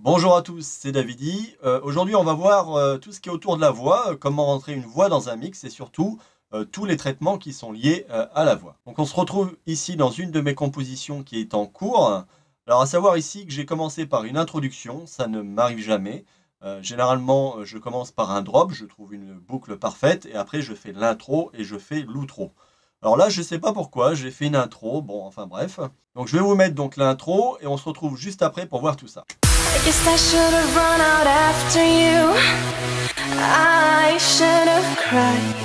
Bonjour à tous, c'est Davidi. Aujourd'hui, on va voir tout ce qui est autour de la voix, comment rentrer une voix dans un mix et surtout tous les traitements qui sont liés à la voix. Donc on se retrouve ici dans une de mes compositions qui est en cours. Alors à savoir ici que j'ai commencé par une introduction, ça ne m'arrive jamais. Généralement, je commence par un drop, je trouve une boucle parfaite et après je fais l'intro et je fais l'outro. Alors là, je ne sais pas pourquoi, j'ai fait une intro, bon, enfin bref. Donc je vais vous mettre donc l'intro et on se retrouve juste après pour voir tout ça. I guess I should have run out after you. I should have cried.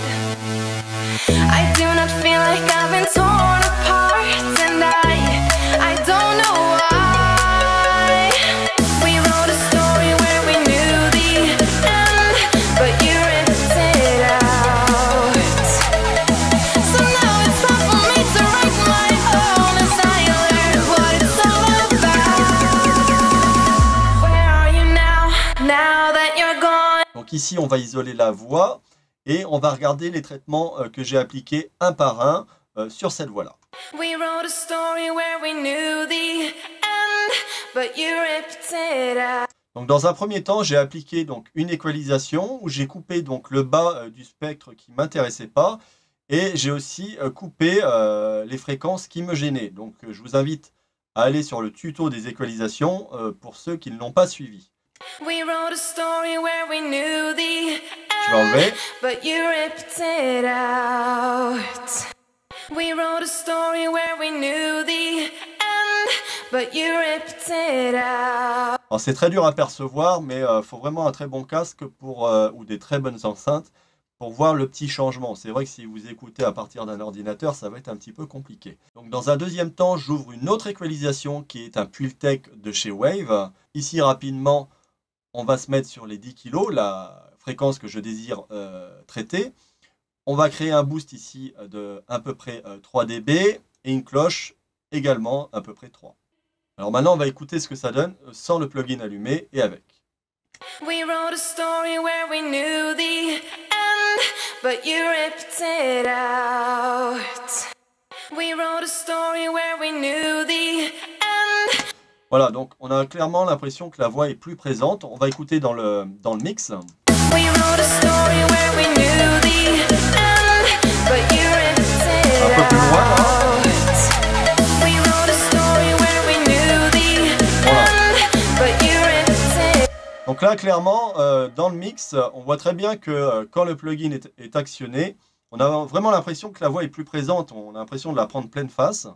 I do not feel like I've been torn apart, and I don't know why. We wrote a story where we knew the end, but you ripped it out. So now it's time for me to write my own as I learn what it's all about. Where are you now that you're gone? Donc ici, on va isoler la voix et on va regarder les traitements que j'ai appliqués un par un sur cette voix-là. We wrote a story where we knew the end, but you ripped it out. Donc dans un premier temps, j'ai appliqué donc une équalisation où j'ai coupé donc le bas du spectre qui ne m'intéressait pas et j'ai aussi coupé les fréquences qui me gênaient. Donc je vous invite à aller sur le tuto des équalisations pour ceux qui ne l'ont pas suivi. We wrote a story where we knew the Je vais enlever. end, but you ripped it out. We wrote a story where we knew the end, but you ripped it out. Alors c'est très dur à percevoir, mais il faut vraiment un très bon casque ou des très bonnes enceintes pour voir le petit changement. C'est vrai que si vous écoutez à partir d'un ordinateur, ça va être un petit peu compliqué. Donc dans un deuxième temps, j'ouvre une autre équalisation qui est un Pultec de chez Wave. Ici rapidement, on va se mettre sur les 10 kg, la fréquence que je désire traiter. On va créer un boost ici de à peu près 3 dB et une cloche également à peu près 3. Alors maintenant, on va écouter ce que ça donne sans le plugin allumé et avec. We wrote a story where we knew the end, but you ripped it out. We wrote a story where we knew the end. Voilà, donc on a clairement l'impression que la voix est plus présente. On va écouter dans le mix. We wrote a story where we knew the end, but you ripped it Un peu plus loin, là. out. We wrote a story where we knew the end, but you ripped it. Donc là, clairement, dans le mix, on voit très bien que quand le plugin est actionné, on a vraiment l'impression que la voix est plus présente. On a l'impression de la prendre pleine face.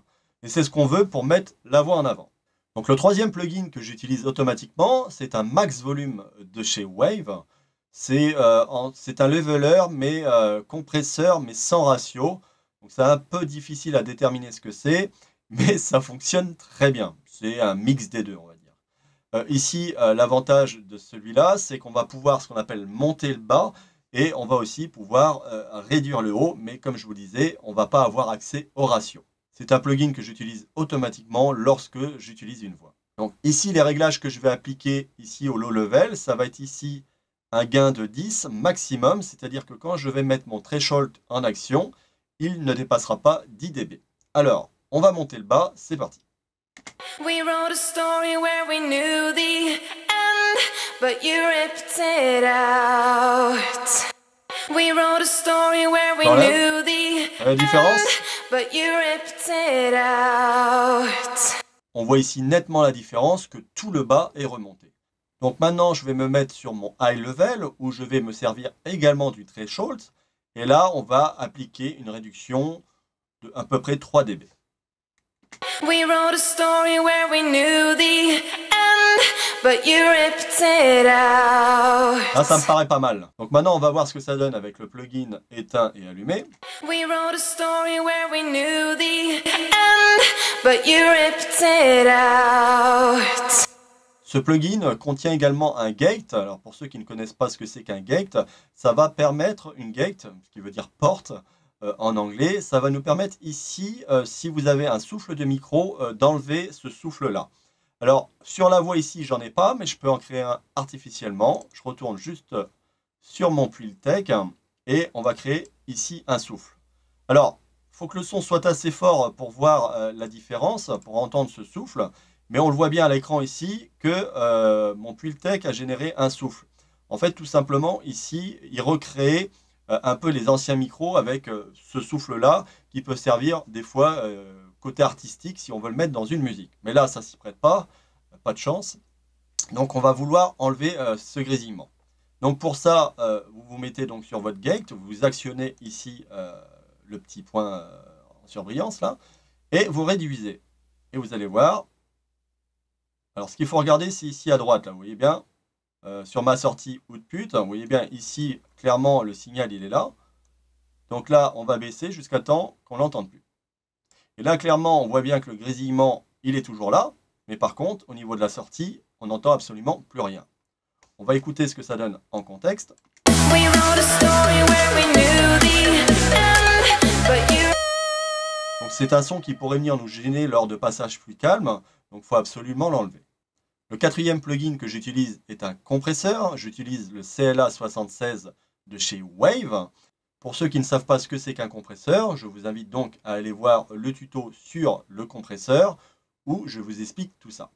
Et c'est ce qu'on veut pour mettre la voix en avant. Donc le troisième plugin que j'utilise automatiquement, c'est un max volume de chez Wave. C'est un leveler, mais compresseur, mais sans ratio. Donc c'est un peu difficile à déterminer ce que c'est, mais ça fonctionne très bien. C'est un mix des deux, on va dire. Ici, l'avantage de celui-là, c'est qu'on va pouvoir ce qu'on appelle monter le bas, et on va aussi pouvoir réduire le haut, mais comme je vous disais, on ne va pas avoir accès au ratio. C'est un plugin que j'utilise automatiquement lorsque j'utilise une voix. Donc ici, les réglages que je vais appliquer ici au low level, ça va être ici un gain de 10 maximum, c'est-à-dire que quand je vais mettre mon threshold en action, il ne dépassera pas 10 dB. Alors, on va monter le bas, c'est parti. We wrote a story where we knew the end, but you ripped it out. We wrote a story where we knew the La différence, but you ripped it out. on voit ici nettement la différence que tout le bas est remonté. Donc maintenant, je vais me mettre sur mon high level où je vais me servir également du threshold. Et là, on va appliquer une réduction de à peu près 3 dB. We wrote a story where we knew the end, but you ripped it out. Là, ça me paraît pas mal. Donc maintenant, on va voir ce que ça donne avec le plugin éteint et allumé. We wrote a story where we knew the end, but you ripped it out. Ce plugin contient également un gate. Alors pour ceux qui ne connaissent pas ce que c'est qu'un gate, ça va permettre une gate, ce qui veut dire porte en anglais. Ça va nous permettre ici, si vous avez un souffle de micro, d'enlever ce souffle-là. Alors sur la voix ici, j'en ai pas, mais je peux en créer un artificiellement. Je retourne juste sur mon Pultec et on va créer ici un souffle. Alors, il faut que le son soit assez fort pour voir la différence, pour entendre ce souffle. Mais on le voit bien à l'écran ici que mon Pultec a généré un souffle. En fait, tout simplement, ici, il recrée un peu les anciens micros avec ce souffle-là qui peut servir des fois côté artistique si on veut le mettre dans une musique. Mais là, ça s'y prête pas de chance. Donc, on va vouloir enlever ce grésillement. Donc, pour ça, vous vous mettez donc sur votre gate, vous actionnez ici le petit point en surbrillance là, et vous réduisez. Et vous allez voir. Alors, ce qu'il faut regarder, c'est ici à droite, là, vous voyez bien. Sur ma sortie output, vous voyez bien ici, clairement, le signal, il est là. Donc là, on va baisser jusqu'à temps qu'on ne l'entende plus. Et là, clairement, on voit bien que le grésillement, il est toujours là. Mais par contre, au niveau de la sortie, on n'entend absolument plus rien. On va écouter ce que ça donne en contexte. Donc c'est un son qui pourrait venir nous gêner lors de passages plus calmes. Donc il faut absolument l'enlever. Le quatrième plugin que j'utilise est un compresseur. J'utilise le CLA76 de chez Wave. Pour ceux qui ne savent pas ce que c'est qu'un compresseur, je vous invite donc à aller voir le tuto sur le compresseur où je vous explique tout ça.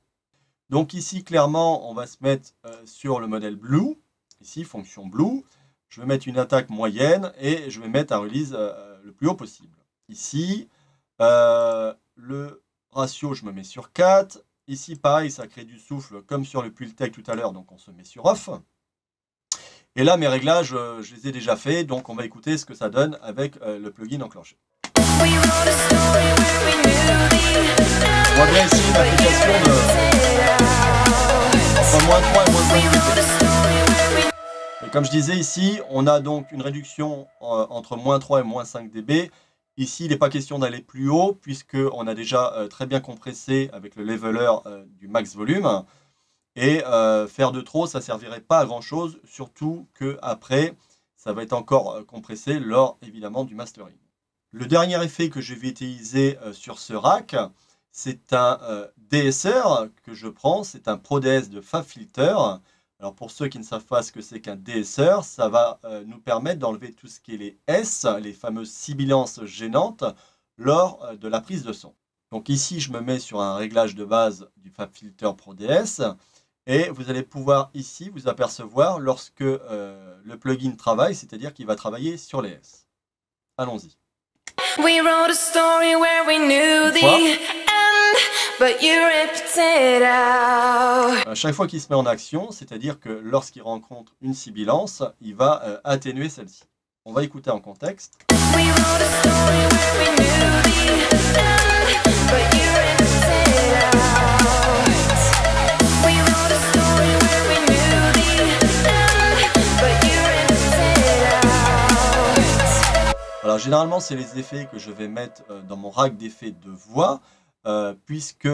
Donc ici, clairement, on va se mettre sur le modèle Blue. Ici, fonction Blue. Je vais mettre une attaque moyenne et je vais mettre un release le plus haut possible. Ici, le ratio, je me mets sur 4. Ici, pareil, ça crée du souffle comme sur le Pultec tout à l'heure, donc on se met sur off. Et là, mes réglages, je les ai déjà faits, donc on va écouter ce que ça donne avec le plugin enclenché. On voit bien ici une application entre moins 3 et moins 5 dB. Et comme je disais ici, on a donc une réduction entre moins 3 et moins 5 dB. Ici, il n'est pas question d'aller plus haut, puisqu'on a déjà très bien compressé avec le leveler du max volume. Et faire de trop, ça ne servirait pas à grand chose, surtout qu'après, ça va être encore compressé lors évidemment du mastering. Le dernier effet que je vais utiliser sur ce rack, c'est un DSR que je prends, c'est un ProDS de FabFilter. Alors pour ceux qui ne savent pas ce que c'est qu'un DSR, ça va nous permettre d'enlever tout ce qui est les S, les fameuses sibilances gênantes, lors de la prise de son. Donc ici, je me mets sur un réglage de base du FabFilter ProDS. Et vous allez pouvoir ici vous apercevoir lorsque le plugin travaille, c'est-à-dire qu'il va travailler sur les S. Allons-y. À chaque fois qu'il se met en action, c'est-à-dire que lorsqu'il rencontre une sibilance, il va atténuer celle-ci. On va écouter en contexte. Alors généralement, c'est les effets que je vais mettre dans mon rack d'effets de voix, puisque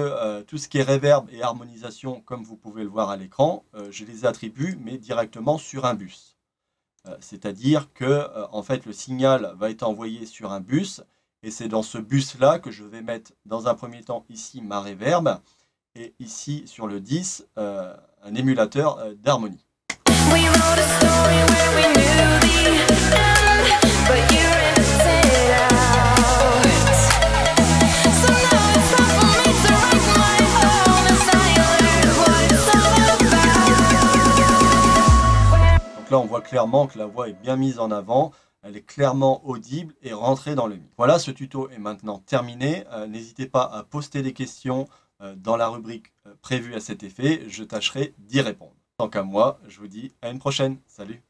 tout ce qui est reverb et harmonisation, comme vous pouvez le voir à l'écran, je les attribue, mais directement sur un bus. C'est-à-dire que en fait, le signal va être envoyé sur un bus, et c'est dans ce bus-là que je vais mettre dans un premier temps ici ma reverb, et ici sur le 10, un émulateur d'harmonie. Là, on voit clairement que la voix est bien mise en avant, elle est clairement audible et rentrée dans le mix. Voilà, ce tuto est maintenant terminé. N'hésitez pas à poster des questions dans la rubrique prévue à cet effet, je tâcherai d'y répondre. Tant qu'à moi, je vous dis à une prochaine. Salut!